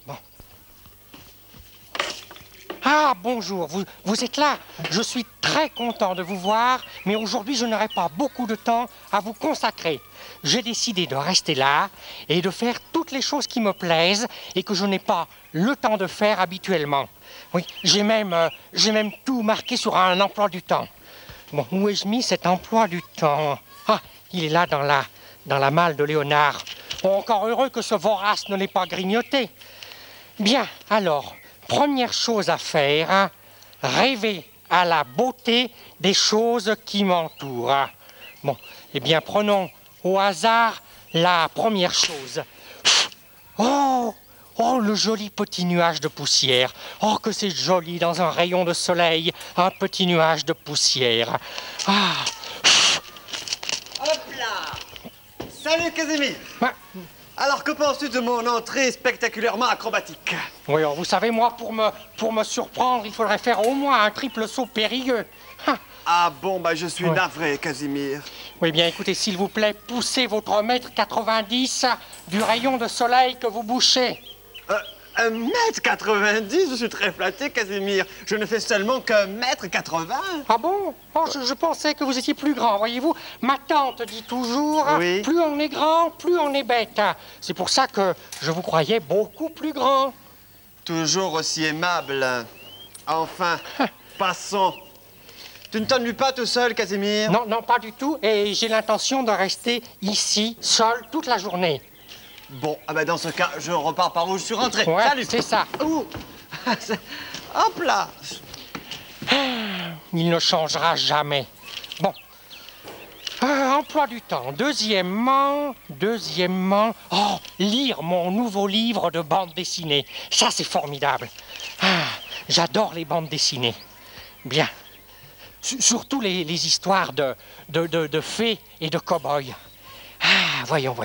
Bon. Ah, bonjour, vous êtes là. Je suis très content de vous voir, mais aujourd'hui, je n'aurai pas beaucoup de temps à vous consacrer. J'ai décidé de rester là et de faire toutes les choses qui me plaisent et que je n'ai pas le temps de faire habituellement. Oui, j'ai même tout marqué sur un emploi du temps. Bon, où ai-je mis cet emploi du temps? Ah, il est là dans la malle de Léonard. Oh, encore heureux que ce vorace ne l'ait pas grignoté. Bien, alors, première chose à faire, hein, rêver à la beauté des choses qui m'entourent. Bon, eh bien, prenons au hasard la première chose. Oh, oh, le joli petit nuage de poussière. Oh, que c'est joli dans un rayon de soleil, un petit nuage de poussière. Ah. Hop là! Salut Casimir! Ah. Alors, que penses-tu de mon entrée spectaculairement acrobatique? Oui, alors, vous savez, moi, pour me surprendre, il faudrait faire au moins un triple saut périlleux. Ah. Ah bon, bah je suis navré, Casimir. Oui, bien, écoutez, s'il vous plaît, poussez votre 1,90 m du rayon de soleil que vous bouchez. 1,90 m? Je suis très flatté, Casimir. Je ne fais seulement qu'1,80 m. Ah bon? Oh, je pensais que vous étiez plus grand, voyez-vous. Ma tante dit toujours, oui. Plus on est grand, plus on est bête. C'est pour ça que je vous croyais beaucoup plus grand. Toujours aussi aimable. Enfin, passons. Tu ne t'ennuies pas tout seul, Casimir? Non, non, pas du tout. Et j'ai l'intention de rester ici, seul, toute la journée. Bon, ah ben dans ce cas, je repars par où je suis rentré. Ouais, Salut! c'est ça. Ouh. Hop là! Il ne changera jamais. Bon. Emploi du temps. Deuxièmement, oh, lire mon nouveau livre de bande dessinée. Ça, c'est formidable. J'adore les bandes dessinées. Bien. Surtout les histoires de fées et de cow-boys. Voyons.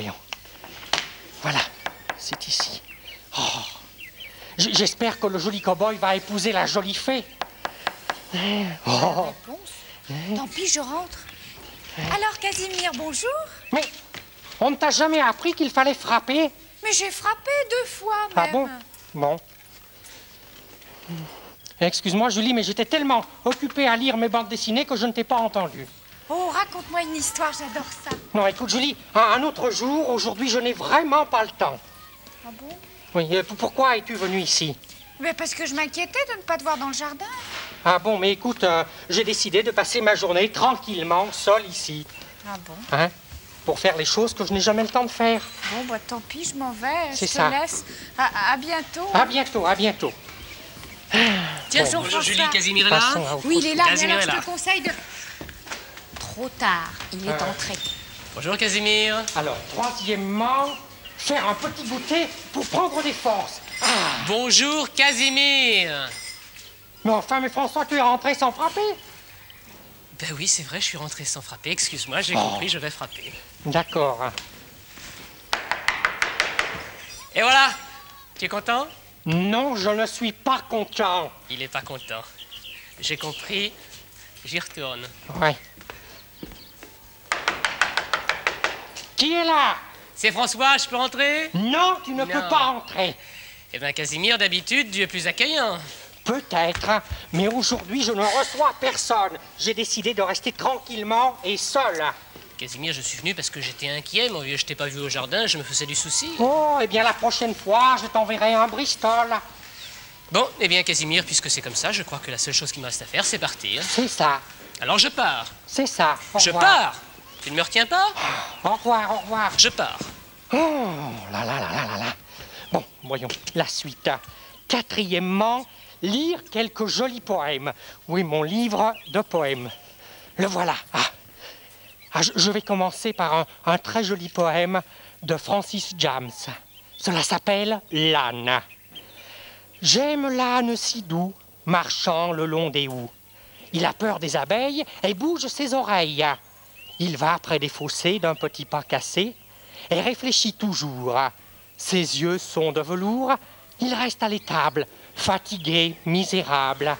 Voilà, c'est ici. Oh. J'espère que le joli cow-boy va épouser la jolie fée. Oh. Tant pis, je rentre. Alors, Casimir, bonjour. Mais on ne t'a jamais appris qu'il fallait frapper? Mais j'ai frappé 2 fois même. Ah bon? Bon. Excuse-moi, Julie, mais j'étais tellement occupée à lire mes bandes dessinées que je ne t'ai pas entendu. Oh, raconte-moi une histoire, j'adore ça. Non, écoute, Julie, un autre jour, aujourd'hui, je n'ai vraiment pas le temps. Ah bon? Oui, pourquoi es-tu venue ici? Mais parce que je m'inquiétais de ne pas te voir dans le jardin. Ah bon, mais écoute, j'ai décidé de passer ma journée tranquillement, seule ici. Ah bon? Hein? Pour faire les choses que je n'ai jamais le temps de faire. Bon, bah tant pis, je m'en vais. C'est je ça. te laisse. À bientôt. À bientôt. Tiens, bon, bonjour Julie, Casimir est là? Passons à autre Oui, il est là, mais Casimir alors est je là. te conseille de... Trop tard, il est entré. Bonjour Casimir. Alors, troisièmement, faire un petit goûter pour prendre des forces. Bonjour Casimir. Mais enfin, mais François, tu es rentré sans frapper? Ben oui, c'est vrai, je suis rentré sans frapper. Excuse-moi, j'ai compris, je vais frapper. D'accord. Et voilà. Tu es content? Non, je ne suis pas content. Il est pas content. J'ai compris, j'y retourne. Ouais. Qui est là? C'est François, je peux rentrer? Non, tu ne Non. peux pas entrer. Eh bien Casimir, d'habitude, tu es plus accueillant. Peut-être, mais aujourd'hui, je ne reçois personne. J'ai décidé de rester tranquillement et seul. Casimir, je suis venu parce que j'étais inquiet. Mon vieux, je t'ai pas vu au jardin, je me faisais du souci. Oh, eh bien, la prochaine fois, je t'enverrai un Bristol. Bon, eh bien Casimir, puisque c'est comme ça, je crois que la seule chose qui me reste à faire, c'est partir. C'est ça, Alors je pars. c'est ça. Au Je revoir. pars. Tu ne me retiens pas? Au revoir, au revoir. Je pars. Oh, là. Bon, voyons, la suite. Quatrièmement, lire quelques jolis poèmes. Oui, mon livre de poèmes. Le voilà. Je vais commencer par un très joli poème de Francis James. Cela s'appelle « L'âne ». J'aime l'âne si doux, marchant le long des houes. Il a peur des abeilles et bouge ses oreilles. Il va près des fossés d'un petit pas cassé et réfléchit toujours. Ses yeux sont de velours, il reste à l'étable, fatigué, misérable.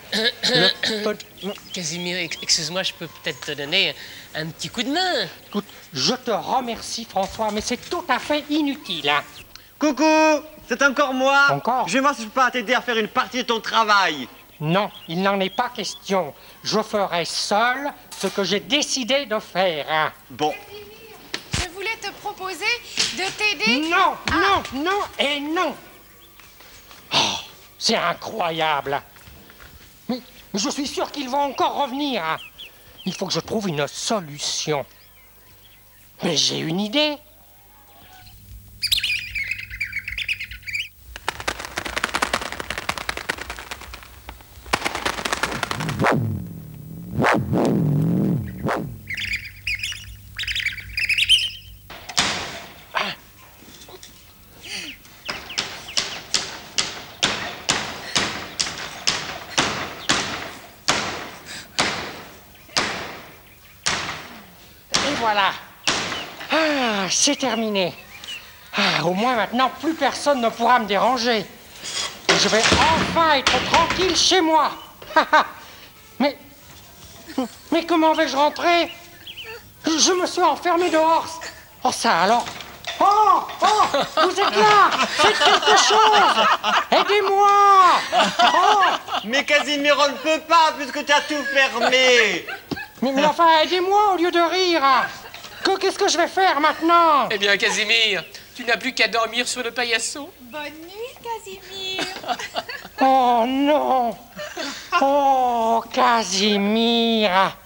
Casimir, excuse-moi, je peux peut-être te donner un petit coup de main. Écoute, je te remercie, François, mais c'est tout à fait inutile. Coucou! C'est encore moi. Encore? Je vais voir si je peux pas t'aider à faire une partie de ton travail. Non, il n'en est pas question. Je ferai seul ce que j'ai décidé de faire. Hein. Bon. Je voulais te proposer de t'aider. Non, non, non et non. Oh, c'est incroyable. Mais je suis sûr qu'ils vont encore revenir. Hein. Il faut que je trouve une solution. Mais j'ai une idée. Et voilà. Ah, c'est terminé. Ah, au moins maintenant, plus personne ne pourra me déranger. Et je vais enfin être tranquille chez moi. Mais comment vais-je rentrer? Je me suis enfermé dehors. Oh, ça alors. Oh, vous êtes là. Faites quelque chose. Aidez-moi. Oh, Mais Casimir, on ne peut pas puisque tu as tout fermé. mais enfin, aidez-moi au lieu de rire. Qu'est-ce que je vais faire maintenant? Eh bien, Casimir, tu n'as plus qu'à dormir sur le paillasson. Bonne nuit, Casimir. Oh non. Oh, Casimir.